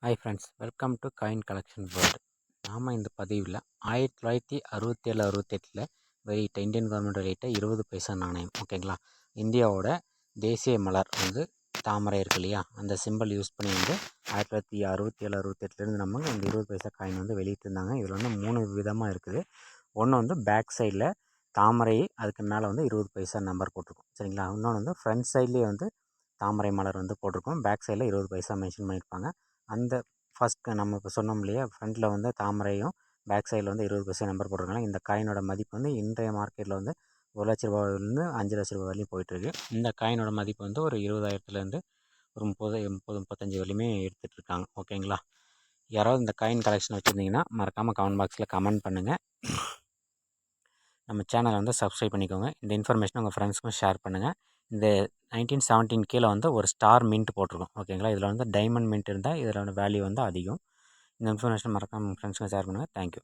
Hi friends, welcome to coin collection world. நாம் இந்த பதிவில் 1967-68 வெளியிட்ட இந்தியன் கவர்மெண்ட் வெளியிட்ட 20 பைசா நாணயம். ஓகேங்களா, இந்தியாவோட தேசிய மலர் வந்து தாமரை இருக்கு இல்லையா, அந்த சிம்பிள் யூஸ் பண்ணி வந்து 1967-68 நம்ம இந்த 20 பைசா காயின் வந்து வெளியிட்டிருந்தாங்க. இதில் வந்து 3 விதமாக இருக்குது. ஒன்று வந்து பேக் சைடில் தாமரை, அதுக்கு மேலே வந்து 20 பைசா நம்பர் போட்டிருக்கோம். சரிங்களா, இன்னொன்று வந்து ஃப்ரண்ட் சைட்லேயே வந்து தாமரை மலர் வந்து போட்டிருக்கோம். பேக் சைடில் 20 பைசா மென்ஷன் பண்ணியிருப்பாங்க. அந்த ஃபஸ்ட்டு நம்ம இப்போ சொன்னோம் இல்லையா, ஃப்ரண்ட்டில் வந்து தாமரையும் பேக் சைடில் வந்து 20 பைசா நம்பர் போட்டிருக்காங்க. இந்த காயினோட மதிப்பு வந்து இன்றைய மார்க்கெட்டில் வந்து 1 லட்ச ரூபாயிலேருந்து 5 லட்ச ரூபா வரையும் போயிட்டுருக்கு. இந்த காயினோட மதிப்பு வந்து ஒரு 20,000லேருந்து ஒரு 35 வரையுமே எடுத்துகிட்ருக்காங்க. ஓகேங்களா, யாராவது இந்த காயின் கலெக்ஷன் வச்சுருந்தீங்கன்னா மறக்காமல் கமெண்ட் பாக்ஸில் கமெண்ட் பண்ணுங்கள். நம்ம சேனலை வந்து சப்ஸ்கிரைப் பண்ணிக்கோங்க. இந்த இன்ஃபர்மேஷனை உங்கள் ஃப்ரெண்ட்ஸ்க்கும் ஷேர் பண்ணுங்கள். இந்த 1917 கீழே வந்து ஒரு ஸ்டார் மின்ட் போட்டிருக்கோம். ஓகேங்களா, இதில் வந்து டைமண்ட் மின்ட் இருந்தால் இதில் வேல்யூ வந்து அதிகம். இந்த இன்ஃபர்மேஷன் மறக்காமல் உங்கள் ஃப்ரெண்ட்ஸ்க்கும் ஷேர் பண்ணுங்கள். தேங்க்யூ.